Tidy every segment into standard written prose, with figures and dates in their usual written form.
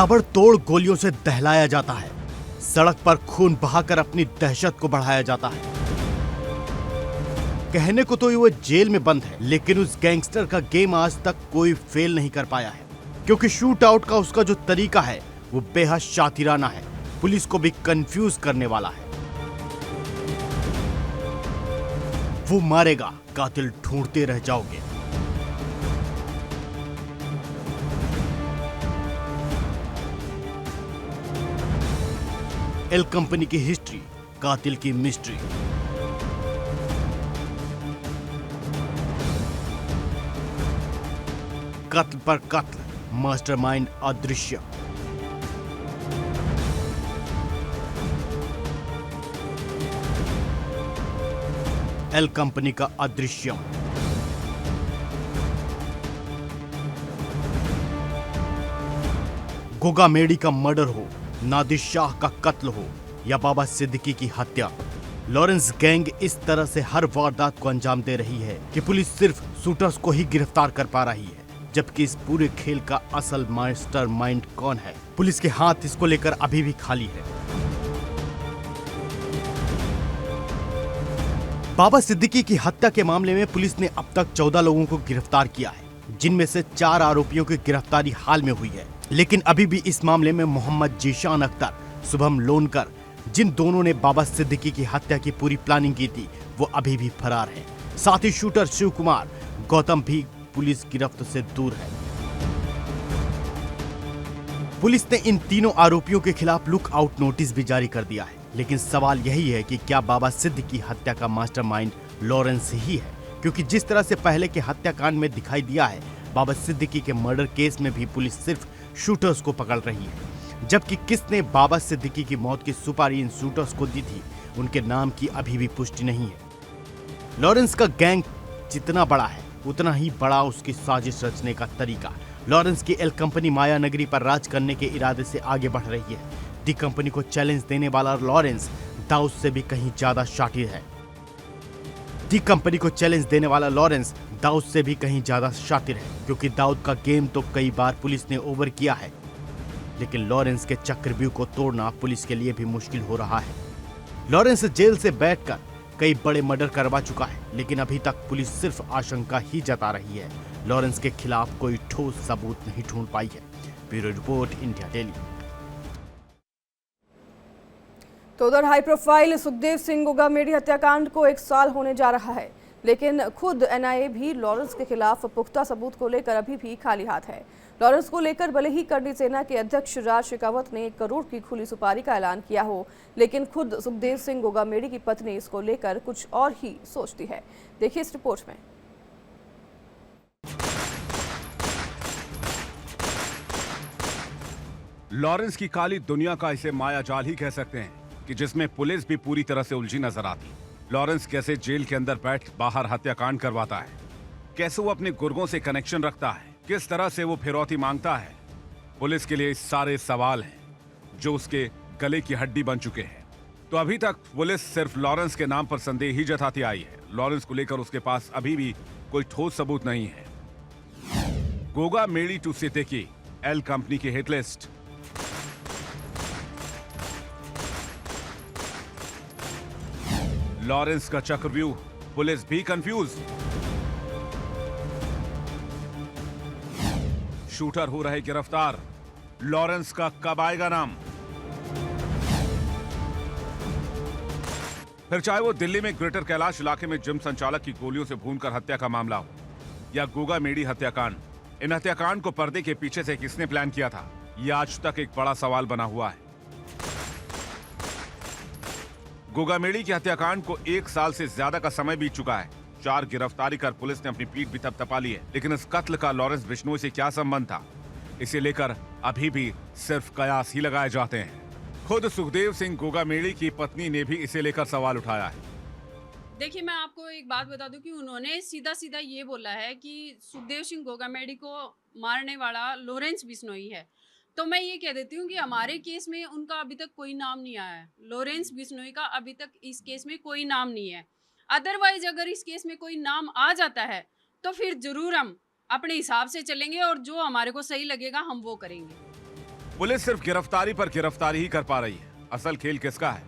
ताबड़तोड़ गोलियों से दहलाया जाता है, सड़क पर खून बहाकर अपनी दहशत को बढ़ाया जाता है। कहने को तो वो जेल में बंद है, लेकिन उस गैंगस्टर का गेम आज तक कोई फेल नहीं कर पाया है, क्योंकि शूट आउट का उसका जो तरीका है वो बेहद शातिराना है, पुलिस को भी कंफ्यूज करने वाला है। वो मारेगा, कातिल ढूंढते रह जाओगे। एल कंपनी की हिस्ट्री, कातिल की मिस्ट्री। कत्ल पर कत्ल, मास्टरमाइंड अदृश्य। एल कंपनी का अदृश्यम। गोगा मेडी का मर्डर हो, नादिर शाह का कत्ल हो या बाबा सिद्दीकी की हत्या, लॉरेंस गैंग इस तरह से हर वारदात को अंजाम दे रही है कि पुलिस सिर्फ शूटर्स को ही गिरफ्तार कर पा रही है, जबकि इस पूरे खेल का असल मास्टरमाइंड कौन है, पुलिस के हाथ इसको लेकर अभी भी खाली है। बाबा सिद्दीकी की हत्या के मामले में पुलिस ने अब तक 14 लोगों को गिरफ्तार किया है, जिनमें से 4 आरोपियों की गिरफ्तारी हाल में हुई है, लेकिन अभी भी इस मामले में मोहम्मद जीशान अख्तर, शुभम लोनकर, जिन दोनों ने बाबा सिद्दीकी की हत्या की पूरी प्लानिंग की थी, वो अभी भी फरार हैं। साथ ही शूटर शिव कुमार गौतम भी पुलिस गिरफ्त से दूर है। पुलिस ने इन तीनों आरोपियों के खिलाफ लुक आउट नोटिस भी जारी कर दिया है, लेकिन सवाल यही है कि क्या बाबा सिद्दीकी हत्या का मास्टरमाइंड लॉरेंस ही है, क्योंकि जिस तरह से पहले के हत्याकांड में दिखाई दिया है, बाबा सिद्दीकी के मर्डर केस में भी पुलिस सिर्फ शूटर्स को पकड़ रही है, जबकि किसने बाबा सिद्दीकी की मौत की सुपारी इन शूटर्स को दी थी, उनके नाम की अभी भी पुष्टि नहीं है। लॉरेंस का गैंग जितना बड़ा है, उतना ही बड़ा उसकी साजिश रचने का तरीका। लॉरेंस की एल कंपनी माया नगरी पर राज करने के इरादे से आगे बढ़ रही है। डी कंपनी को चैलेंज देने वाला लॉरेंस दाऊद से भी कहीं ज्यादा शातिर है। डी कंपनी को चैलेंज देने वाला लॉरेंस दाऊद से भी कहीं ज्यादा शातिर है, क्योंकि दाऊद का गेम तो कई बार पुलिस ने ओवर किया है, लेकिन लॉरेंस के चक्रव्यूह को तोड़ना पुलिस के लिए भी मुश्किल हो रहा है। लॉरेंस जेल से बैठकर कई बड़े मर्डर करवा चुका है, लेकिन अभी तक पुलिस सिर्फ आशंका ही जता रही है। लॉरेंस के खिलाफ कोई ठोस सबूत नहीं ढूंढ पाई है। Bureau report, India daily. तो उधर हाई प्रोफाइल सुखदेव सिंह गोगा मेडी हत्याकांड को 1 साल होने जा रहा है, लेकिन खुद एनआईए भी लॉरेंस के खिलाफ पुख्ता सबूत को लेकर अभी भी खाली हाथ है। लॉरेंस को लेकर भले ही करनी सेना के अध्यक्ष राज शेखावत ने 1 करोड़ की खुली सुपारी का ऐलान किया हो, लेकिन खुद सुखदेव सिंह गोगा मेडी की पत्नी इसको लेकर कुछ और ही सोचती है। देखिए इस रिपोर्ट में। लॉरेंस की काली दुनिया का इसे माया जाल ही कह सकते हैं, कि जिसमें पुलिस भी पूरी तरह से उलझी नजर आती। लॉरेंस कैसे जेल के अंदर बैठ बाहर हत्याकांड करवाता है, कैसे वो अपने गुर्गों से कनेक्शन रखता है, किस तरह से वो फिरौती मांगता है। पुलिस के लिए सारे सवाल हैं जो उसके गले की हड्डी बन चुके हैं। तो अभी तक पुलिस सिर्फ लॉरेंस के नाम पर संदेह ही जताती आई है। लॉरेंस को लेकर उसके पास अभी भी कोई ठोस सबूत नहीं है। गोगा मेडी टू सिद्दीकी, एल कंपनी की हिट लिस्ट। लॉरेंस का चक्रव्यूह, पुलिस भी कंफ्यूज। शूटर हो रहे गिरफ्तार, लॉरेंस का कब आएगा नाम? फिर चाहे वो दिल्ली में ग्रेटर कैलाश इलाके में जिम संचालक की गोलियों से भूनकर हत्या का मामला हो, या गोगा मेडी हत्याकांड, इन हत्याकांड को पर्दे के पीछे से किसने प्लान किया था, यह आज तक एक बड़ा सवाल बना हुआ है। गोगा मेडी के हत्याकांड को 1 साल से ज्यादा का समय बीत चुका है। 4 गिरफ्तारी कर पुलिस ने अपनी पीठ भी थपथपा ली है, लेकिन इस कत्ल का लॉरेंस बिश्नोई से क्या संबंध था, इसे लेकर अभी भी सिर्फ कयास ही लगाए जाते हैं। खुद सुखदेव सिंह गोगा मेडी की पत्नी ने भी इसे लेकर सवाल उठाया है। देखिए, मैं आपको एक बात बता दूं कि उन्होंने सीधा सीधा ये बोला है कि सुखदेव सिंह गोगा मेडी को मारने वाला लॉरेंस बिश्नोई है। तो मैं ये कह देती हूँ कि हमारे केस में उनका अभी तक कोई नाम नहीं आया है। लॉरेंस बिश्नोई का अभी तक इस केस में कोई नाम नहीं है। अदरवाइज अगर इस केस में कोई नाम आ जाता है तो फिर जरूर हम अपने हिसाब से चलेंगे और जो हमारे को सही लगेगा हम वो करेंगे। पुलिस सिर्फ गिरफ्तारी पर गिरफ्तारी ही कर पा रही है। असल खेल किसका है,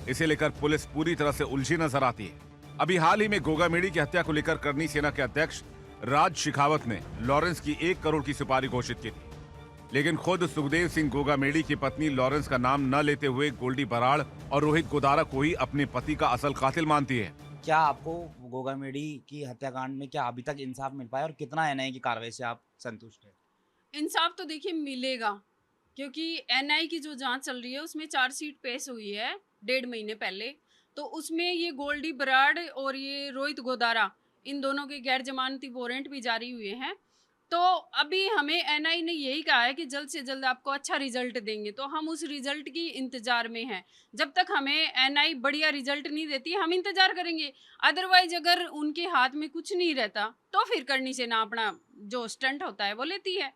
इसे लेकर पुलिस पूरी तरह से उलझी नजर आती है। अभी हाल ही में गोगामेडी की हत्या को लेकर करनी सेना के अध्यक्ष राज शेखावत ने लॉरेंस की 1 करोड़ की सुपारी घोषित की थी, लेकिन खुद सुखदेव सिंह गोगामेडी की पत्नी लॉरेंस का नाम न लेते हुए गोल्डी बराड़ और रोहित गोदारा को ही अपने पति का असल कातिल मानती है। क्या आपको गोगामेडी की हत्याकांड में क्या अभी तक इंसाफ मिल पाया और कितना एनआईए की कार्रवाई से आप संतुष्ट हैं? इंसाफ तो देखिए मिलेगा, क्योंकि एनआई की जो जांच चल रही है उसमें चार्जशीट पेश हुई है 1.5 महीने पहले। तो उसमें ये गोल्डी बराड़ और ये रोहित गोदारा, इन दोनों के गैर जमानती वारंट भी जारी हुए हैं। तो अभी हमें एनआई ने यही कहा है कि जल्द से जल्द आपको अच्छा रिजल्ट देंगे, तो हम उस रिजल्ट की इंतजार में हैं। जब तक हमें एनआई बढ़िया रिजल्ट नहीं देती हम इंतजार करेंगे। अदरवाइज अगर उनके हाथ में कुछ नहीं रहता तो फिर करनी से ना अपना जो स्टंट होता है वो लेती है।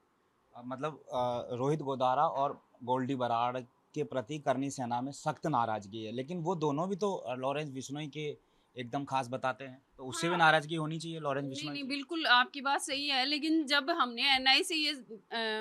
मतलब रोहित गोदारा और गोल्डी बराड़ के प्रति करनी सेना में सख्त नाराजगी है, लेकिन वो दोनों भी तो लॉरेंस बिश्नोई के एकदम खास बताते हैं, तो उससे भी नाराजगी होनी चाहिए लॉरेंस बिश्नोई नहीं की। बिल्कुल आपकी बात सही है, लेकिन जब हमने एनआई से ये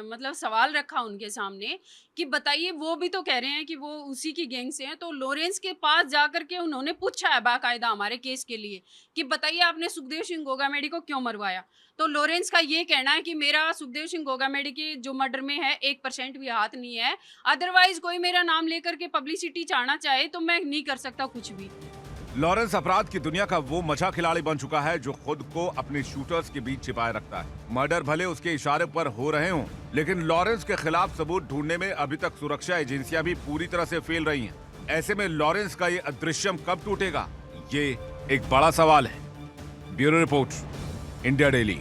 मतलब सवाल रखा उनके सामने कि बताइए, वो भी तो कह रहे हैं कि वो उसी की गैंग से हैं, तो लॉरेंस के पास जाकर के उन्होंने पूछा है बाकायदा हमारे केस के लिए कि बताइए आपने सुखदेव सिंह गोगामेडी को क्यों मरवाया। तो लॉरेंस का ये कहना है कि मेरा सुखदेव सिंह गोगामेडी के जो मर्डर में है 1% भी हाथ नहीं है। अदरवाइज कोई मेरा नाम लेकर के पब्लिसिटी चाहना चाहे तो मैं नहीं कर सकता कुछ भी। लॉरेंस अपराध की दुनिया का वो मछा खिलाड़ी बन चुका है जो खुद को अपने शूटर्स के बीच छिपाए रखता है। मर्डर भले उसके इशारे पर हो रहे हों, लेकिन लॉरेंस के खिलाफ सबूत ढूंढने में अभी तक सुरक्षा एजेंसियां भी पूरी तरह से फेल रही हैं। ऐसे में लॉरेंस का ये अदृश्यम कब टूटेगा, ये एक बड़ा सवाल है। Bureau report, India daily.